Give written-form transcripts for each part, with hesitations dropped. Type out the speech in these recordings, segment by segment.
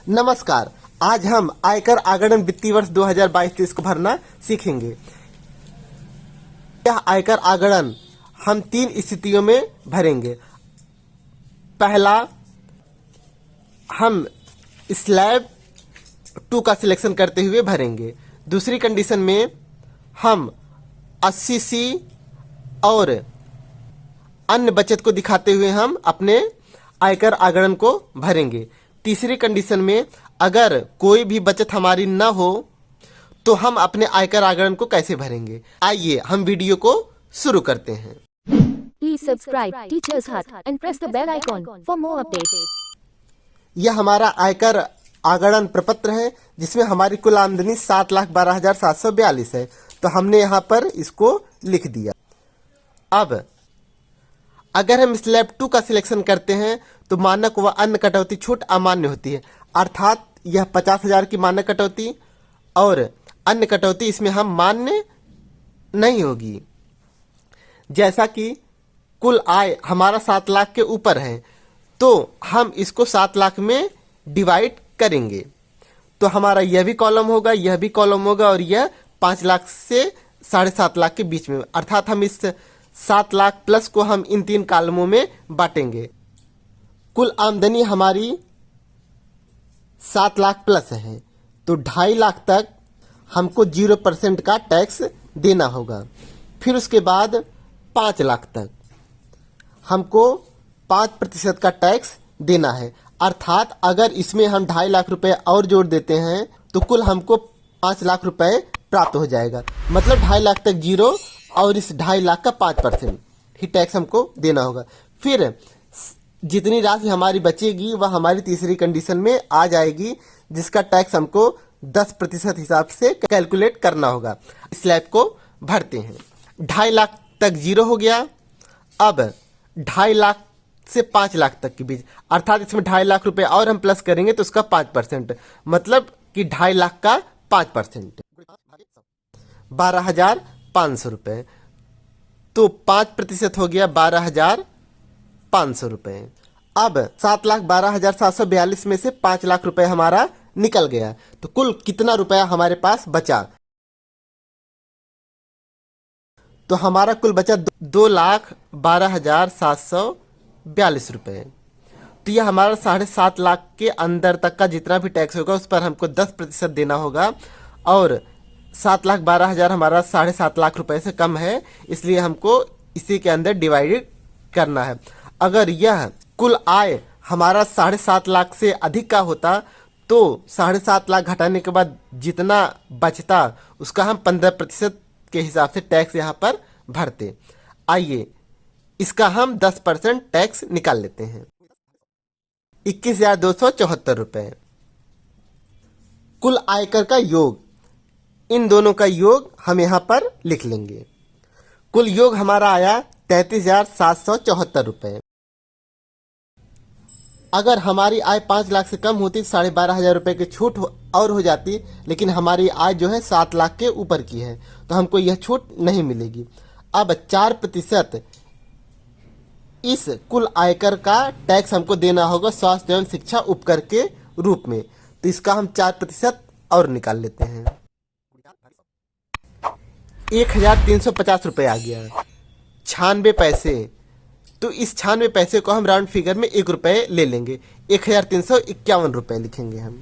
नमस्कार। आज हम आयकर आगणन वित्तीय वर्ष 2022-23 को भरना सीखेंगे। यह आयकर आगणन हम 3 स्थितियों में भरेंगे। पहला, हम स्लैब 2 का सिलेक्शन करते हुए भरेंगे। दूसरी कंडीशन में हम 80C और अन्य बचत को दिखाते हुए हम अपने आयकर आगणन को भरेंगे। तीसरी कंडीशन में अगर कोई भी बचत हमारी न हो तो हम अपने आयकर आगणन को कैसे भरेंगे। आइए हम वीडियो को शुरू करते हैं। Please subscribe Teacher's Hut and press the bell icon for more updates. यह हमारा आयकर आगणन प्रपत्र है जिसमें हमारी कुल आमदनी 7,12,742 है। तो हमने यहाँ पर इसको लिख दिया। अब अगर हम स्लैब 2 का सिलेक्शन करते हैं तो मानक व अन्य कटौती छूट अमान्य होती है, अर्थात यह 50,000 की मानक कटौती और अन्य कटौती इसमें हम मान्य नहीं होगी। जैसा कि कुल आय हमारा 7 लाख के ऊपर है तो हम इसको 7 लाख में डिवाइड करेंगे तो हमारा यह भी कॉलम होगा, यह भी कॉलम होगा और यह 5 लाख से 7.5 लाख के बीच में, अर्थात हम इस 7 लाख प्लस को हम इन 3 कॉलमों में बांटेंगे। कुल आमदनी हमारी 7 लाख प्लस है तो 2.5 लाख तक हमको 0% का टैक्स देना होगा। फिर उसके बाद 5 लाख तक हमको 5% का टैक्स देना है, अर्थात अगर इसमें हम 2.5 लाख रुपए और जोड़ देते हैं तो कुल हमको 5 लाख रुपए प्राप्त हो जाएगा। मतलब 2.5 लाख तक 0 और इस 2.5 लाख का 5% ही टैक्स हमको देना होगा। फिर जितनी राशि हमारी बचेगी वह हमारी तीसरी कंडीशन में आ जाएगी जिसका टैक्स हमको 10% हिसाब से कैलकुलेट करना होगा। स्लैब को भरते हैं। 2.5 लाख तक 0 हो गया। अब 2.5 लाख से 5 लाख तक के बीच, अर्थात इसमें 2.5 लाख रुपए और हम प्लस करेंगे तो उसका 5%, मतलब कि 2.5 लाख का 5%, 12,500 रुपए। तो 5% हो गया 12,500 रुपए। अब 7,12,742 में से 5 लाख रुपए हमारा निकल गया तो कुल कितना रुपया हमारे पास बचा। तो हमारा कुल बचा 2,12,742 रुपए। तो यह हमारा 7.5 लाख के अंदर तक का जितना भी टैक्स होगा उस पर हमको 10% देना होगा और 7,12,000 हमारा 7.5 लाख रुपए से कम है, इसलिए हमको इसी के अंदर डिवाइडेड करना है। अगर यह कुल आय हमारा 7.5 लाख से अधिक का होता तो 7.5 लाख घटाने के बाद जितना बचता उसका हम 15% के हिसाब से टैक्स यहाँ पर भरते। आइए इसका हम 10% टैक्स निकाल लेते हैं। 21,274 रुपए। कुल आयकर का योग, इन दोनों का योग हम यहाँ पर लिख लेंगे। कुल योग हमारा आया 33,774 रुपए। अगर हमारी आय 5 लाख से कम होती 12,500 रुपए की छूट और हो जाती, लेकिन हमारी आय जो है 7 लाख के ऊपर की है तो हमको यह छूट नहीं मिलेगी। अब 4% इस कुल आयकर का टैक्स हमको देना होगा स्वास्थ्य एवं शिक्षा उपकर के रूप में, तो इसका हम 4% और निकाल लेते हैं। 1,350 रुपये आ गया। 96 पैसे, तो इस 96 पैसे को हम राउंड फिगर में 1 रुपये ले लेंगे। 1,351 रुपये लिखेंगे हम।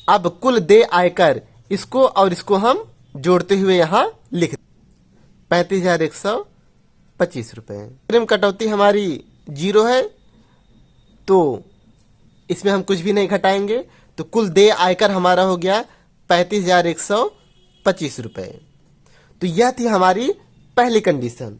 अब कुल दे आयकर, इसको और इसको हम जोड़ते हुए यहाँ लिख 35,125 रुपये। प्रीमियम कटौती हमारी 0 है तो इसमें हम कुछ भी नहीं घटाएंगे, तो कुल दे आयकर हमारा हो गया 35,125 रुपये। तो यह थी हमारी पहली कंडीशन।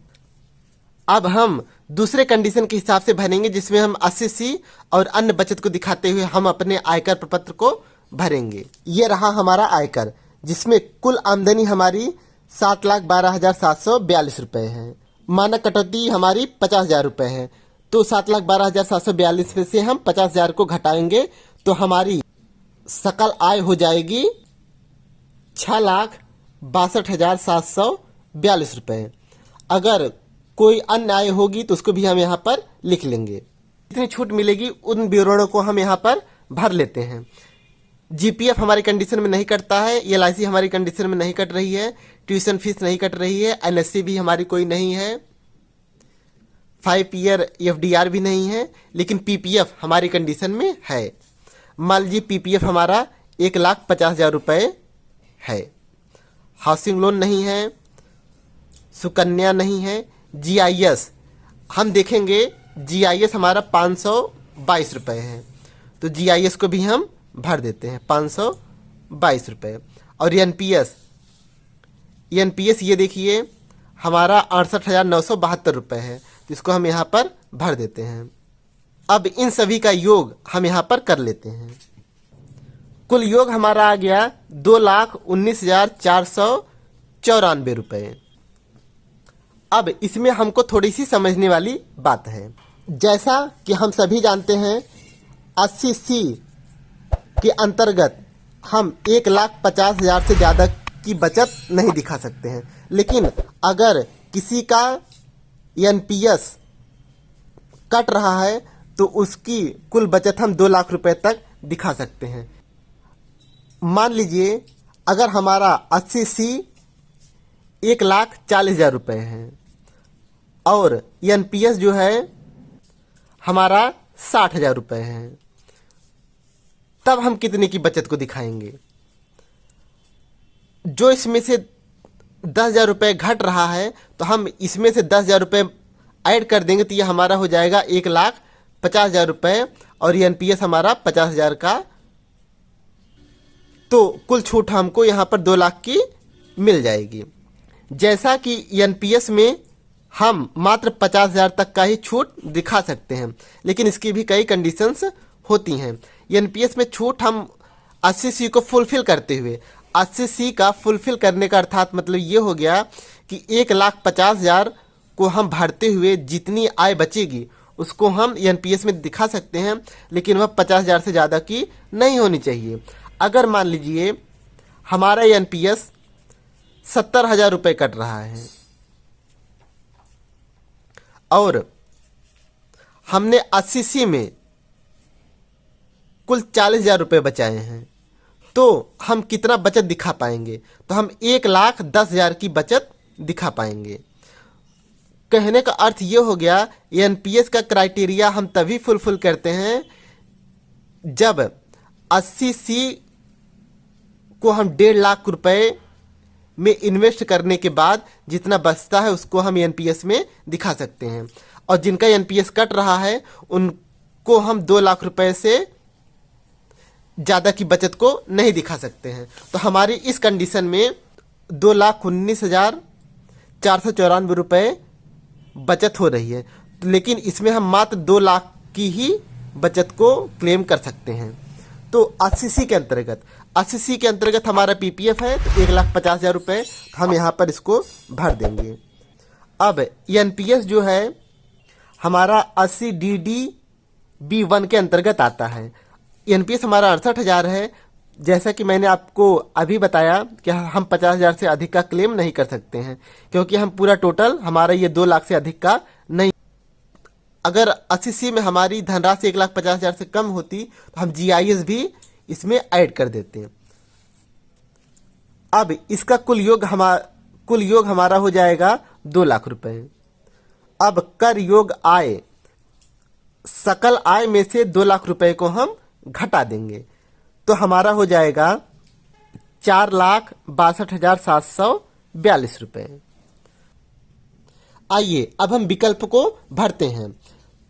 अब हम दूसरे कंडीशन के हिसाब से भरेंगे जिसमें हम 80C और अन्य बचत को दिखाते हुए हम अपने आयकर प्रपत्र को भरेंगे। ये रहा हमारा आयकर जिसमें कुल आमदनी हमारी 7,12,742 रुपये है। मानक कटौती हमारी 50,000 रुपये है। तो 7,12,742 में से हम 50,000 को घटाएंगे तो हमारी सकल आय हो जाएगी 6,62,742 रुपये। अगर कोई अन्य आय होगी तो उसको भी हम यहाँ पर लिख लेंगे। कितनी छूट मिलेगी उन विवरणों को हम यहाँ पर भर लेते हैं। जीपीएफ हमारी कंडीशन में नहीं कटता है, एलआईसी हमारी कंडीशन में नहीं कट रही है, ट्यूशन फीस नहीं कट रही है, एनएससी भी हमारी कोई नहीं है, 5 ईयर एफडीआर भी नहीं है, लेकिन पीपीएफ हमारी कंडीशन में है। मान लीजिए पीपीएफ हमारा 1,50,000 रुपये है, हाउसिंग लोन नहीं है, सुकन्या नहीं है, जीआईएस हम देखेंगे, जीआईएस हमारा 522 रुपये है, तो जीआईएस को भी हम भर देते हैं 522 रुपये। और एनपीएस ये देखिए हमारा 68,972 रुपये है, तो इसको हम यहाँ पर भर देते हैं। अब इन सभी का योग हम यहाँ पर कर लेते हैं। कुल योग हमारा आ गया 2,19,494 रुपये। अब इसमें हमको थोड़ी सी समझने वाली बात है। जैसा कि हम सभी जानते हैं 80C के अंतर्गत हम 1,50,000 से ज़्यादा की बचत नहीं दिखा सकते हैं, लेकिन अगर किसी का एनपीएस कट रहा है तो उसकी कुल बचत हम 2 लाख रुपए तक दिखा सकते हैं। मान लीजिए अगर हमारा 80C 1,40,000 रुपये है और एनपीएस जो है हमारा 60,000 रुपये है, तब हम कितने की बचत को दिखाएंगे? जो इसमें से 10,000 रुपये घट रहा है तो हम इसमें से 10,000 रुपये ऐड कर देंगे, तो ये हमारा हो जाएगा 1,50,000 रुपये और एनपीएस हमारा 50,000 का, तो कुल छूट हमको यहाँ पर 2 लाख की मिल जाएगी। जैसा कि एनपीएस में हम मात्र 50,000 तक का ही छूट दिखा सकते हैं, लेकिन इसकी भी कई कंडीशंस होती हैं। एनपीएस में छूट हम 80C को फुलफिल करते हुए, 80C का फुलफिल करने का अर्थात मतलब ये हो गया कि 1,50,000 को हम भरते हुए जितनी आय बचेगी उसको हम एनपीएस में दिखा सकते हैं, लेकिन वह 50,000 से ज़्यादा की नहीं होनी चाहिए। अगर मान लीजिए हमारा एनपीएस 70,000 रुपये कट रहा है और हमने 80C में कुल 40,000 रुपये बचाए हैं, तो हम कितना बचत दिखा पाएंगे? तो हम 1,10,000 की बचत दिखा पाएंगे। कहने का अर्थ ये हो गया, एनपीएस का क्राइटेरिया हम तभी फुलफिल करते हैं जब 80C को हम 1.5 लाख रुपए में इन्वेस्ट करने के बाद जितना बचता है उसको हम एनपीएस में दिखा सकते हैं, और जिनका एनपीएस कट रहा है उनको हम 2 लाख रुपए से ज़्यादा की बचत को नहीं दिखा सकते हैं। तो हमारी इस कंडीशन में 2,19,494 रुपये बचत हो रही है, लेकिन इसमें हम मात्र 2 लाख की ही बचत को क्लेम कर सकते हैं। तो 80C के अंतर्गत हमारा पीपीएफ है तो 1,50,000 रुपये, तो हम यहाँ पर इसको भर देंगे। अब एनपीएस जो है हमारा 80DD-B1 के अंतर्गत आता है। एनपीएस हमारा 68,000 है। जैसा कि मैंने आपको अभी बताया कि हम 50,000 से अधिक का क्लेम नहीं कर सकते हैं, क्योंकि हम पूरा टोटल हमारा ये 2 लाख से अधिक का नहीं। अगर 80C में हमारी धनराशि 1,50,000 से कम होती तो हम जीआईएस भी इसमें ऐड कर देते हैं। अब इसका कुल योग हमारा हो जाएगा 2 लाख रुपए। अब कर योग आय, सकल आय में से 2 लाख रुपए को हम घटा देंगे, तो हमारा हो जाएगा 4,62,742 रुपये। आइए अब हम विकल्प को भरते हैं,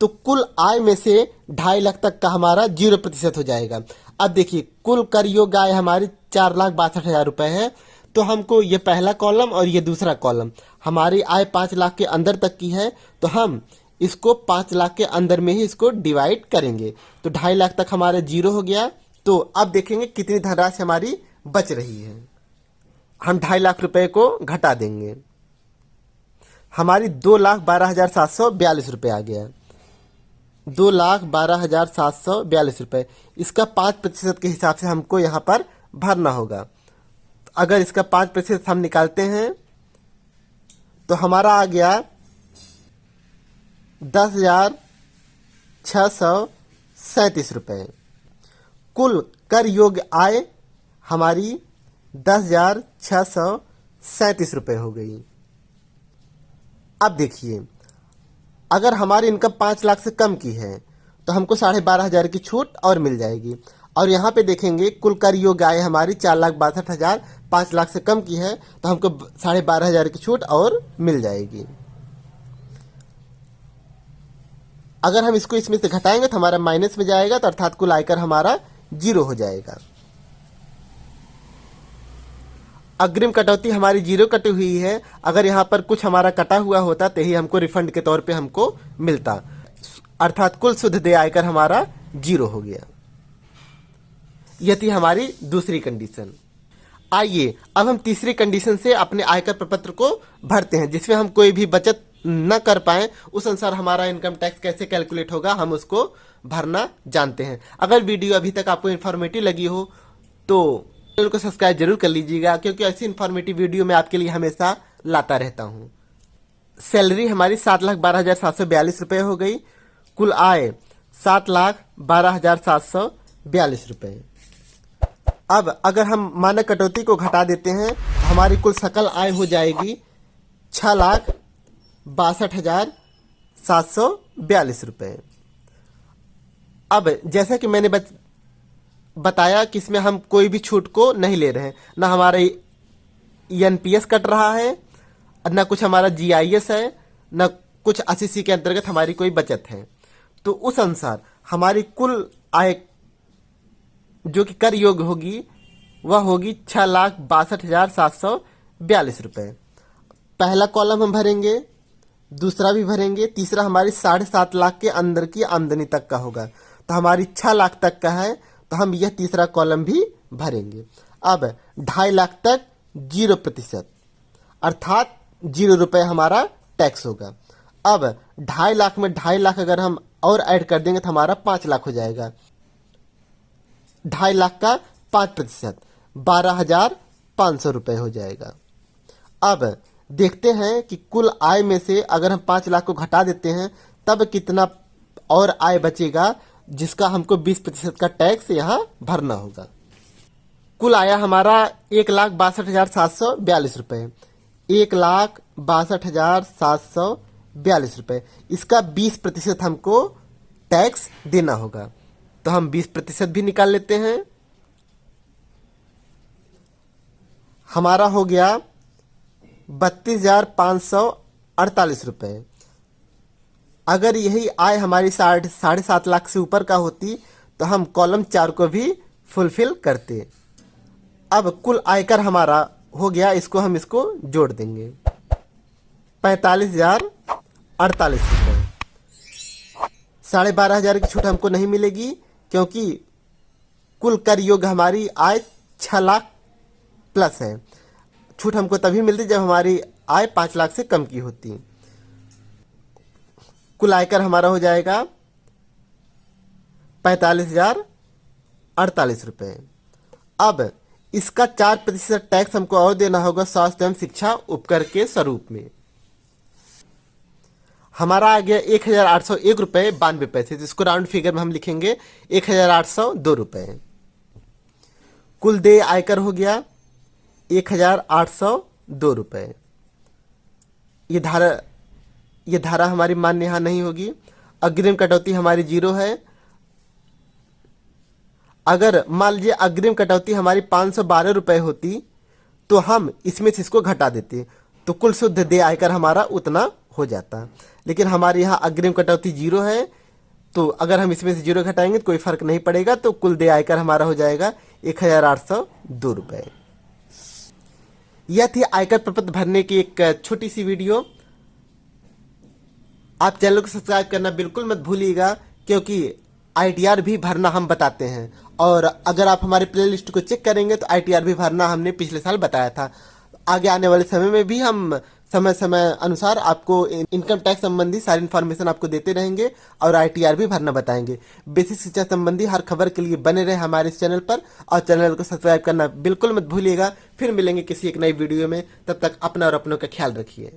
तो कुल आय में से 2.5 लाख तक का हमारा 0% हो जाएगा। अब देखिए कुल कर योग्य आय हमारी 4,62,000 रुपये है, तो हमको ये पहला कॉलम और ये दूसरा कॉलम, हमारी आय 5 लाख के अंदर तक की है, तो हम इसको 5 लाख के अंदर में ही इसको डिवाइड करेंगे, तो 2.5 लाख तक हमारा 0 हो गया। तो अब देखेंगे कितनी धनराशि हमारी बच रही है। हम 2.5 लाख रुपए को घटा देंगे, हमारी 2,12,742 रुपये आ गया। 2,12,742 रुपये, इसका 5% के हिसाब से हमको यहाँ पर भरना होगा। अगर इसका 5% हम निकालते हैं तो हमारा आ गया 10,637 रुपये। कुल कर योग्य आय हमारी 10,637 रुपये हो गई। अब देखिए, अगर हमारी इनकम 5 लाख से कम की है तो हमको 12,500 की छूट और मिल जाएगी। और यहाँ पे देखेंगे कुल कर योग्य आय हमारी 4,62,000, 5 लाख से कम की है तो हमको 12,500 की छूट और मिल जाएगी। अगर हम इसको इसमें से घटाएंगे तो हमारा माइनस में जाएगा, तो अर्थात कुल आयकर हमारा 0 हो जाएगा। अग्रिम कटौती हमारी 0 कटी हुई है। अगर यहाँ पर कुछ हमारा कटा हुआ होता तो ही हमको रिफंड के तौर पे हमको मिलता, अर्थात कुल शुद्ध देय आयकर हमारा 0 हो गया। यह थी हमारी दूसरी कंडीशन। आइए अब हम तीसरी कंडीशन से अपने आयकर प्रपत्र को भरते हैं, जिसमें हम कोई भी बचत न कर पाए। उस अनुसार हमारा इनकम टैक्स कैसे कैलकुलेट होगा हम उसको भरना जानते हैं। अगर वीडियो अभी तक आपको इन्फॉर्मेटिव लगी हो तो चैनल को सब्सक्राइब जरूर कर लीजिएगा, क्योंकि ऐसी इन्फॉर्मेटिव वीडियो मैं आपके लिए हमेशा लाता रहता हूँ। सैलरी हमारी 7,12,742 रुपये हो गई। कुल आय 7,12,742 रुपये। अब अगर हम मानक कटौती को घटा देते हैं तो हमारी कुल सकल आय हो जाएगी 6,62,742 रुपये। अब जैसा कि मैंने बताया कि इसमें हम कोई भी छूट को नहीं ले रहे हैं, ना हमारा एनपीएस कट रहा है, ना कुछ हमारा जीआईएस है, ना कुछ आरसीसी के अंतर्गत हमारी कोई बचत है। तो उस अनुसार हमारी कुल आय जो कि कर योग्य होगी वह होगी 6,62,742 रुपये। पहला कॉलम हम भरेंगे, दूसरा भी भरेंगे, तीसरा हमारी 7.5 लाख के अंदर की आमदनी तक का होगा। तो हमारी 6 लाख तक का है तो हम यह तीसरा कॉलम भी भरेंगे। अब 2.5 लाख तक 0%, अर्थात 0 रुपये हमारा टैक्स होगा। अब 2.5 लाख में 2.5 लाख अगर हम और ऐड कर देंगे तो हमारा 5 लाख हो जाएगा। 2.5 लाख का 5%, 12,500 रुपये हो जाएगा। अब देखते हैं कि कुल आय में से अगर हम 5 लाख को घटा देते हैं तब कितना और आय बचेगा, जिसका हमको 20% का टैक्स यहाँ भरना होगा। कुल आया हमारा 1,62,742 रुपये, 1,62,742 रुपये। इसका 20% हमको टैक्स देना होगा, तो हम 20% भी निकाल लेते हैं। हमारा हो गया 32,548 रुपये। अगर यही आय हमारी 7.5 लाख से ऊपर का होती तो हम कॉलम 4 को भी फुलफिल करते। अब कुल आयकर हमारा हो गया, इसको जोड़ देंगे 45,048 रुपये। 12,500 की छूट हमको नहीं मिलेगी, क्योंकि कुल कर योग्य हमारी आय 6 लाख प्लस है। छूट हमको तभी मिलती जब हमारी आय 5 लाख से कम की होती। कुल आयकर हमारा हो जाएगा 45,048 रुपये। अब इसका 4% टैक्स हमको और देना होगा स्वास्थ्य एवं शिक्षा उपकर के स्वरूप में। हमारा आ गया 1,801 रुपये 92 पैसे, जिसको राउंड फिगर में हम लिखेंगे 1,802 रुपये। कुल देय आयकर हो गया 1,802 रुपये। ये धारा हमारी मान्य यहाँ नहीं होगी। अग्रिम कटौती हमारी 0 है। अगर मान लीजिए अग्रिम कटौती हमारी 512 रुपये होती तो हम इसमें से इसको घटा देते तो कुल शुद्ध देय आयकर हमारा उतना हो जाता। लेकिन हमारे यहाँ अग्रिम कटौती 0 है, तो अगर हम इसमें से 0 घटाएंगे तो कोई फर्क नहीं पड़ेगा। तो कुल देय आयकर हमारा हो जाएगा 1,802 रुपये। यह थी आयकर प्रपत्र भरने की एक छोटी सी वीडियो। आप चैनल को सब्सक्राइब करना बिल्कुल मत भूलिएगा, क्योंकि आईटीआर भी भरना हम बताते हैं। और अगर आप हमारे प्लेलिस्ट को चेक करेंगे तो आईटीआर भी भरना हमने पिछले साल बताया था। आगे आने वाले समय में भी हम समय समय अनुसार आपको इनकम टैक्स संबंधी सारी इन्फॉर्मेशन आपको देते रहेंगे और आईटीआर भी भरना बताएंगे। बेसिक शिक्षा संबंधी हर खबर के लिए बने रहे हमारे इस चैनल पर, और चैनल को सब्सक्राइब करना बिल्कुल मत भूलिएगा। फिर मिलेंगे किसी एक नई वीडियो में, तब तक अपना और अपनों का ख्याल रखिए।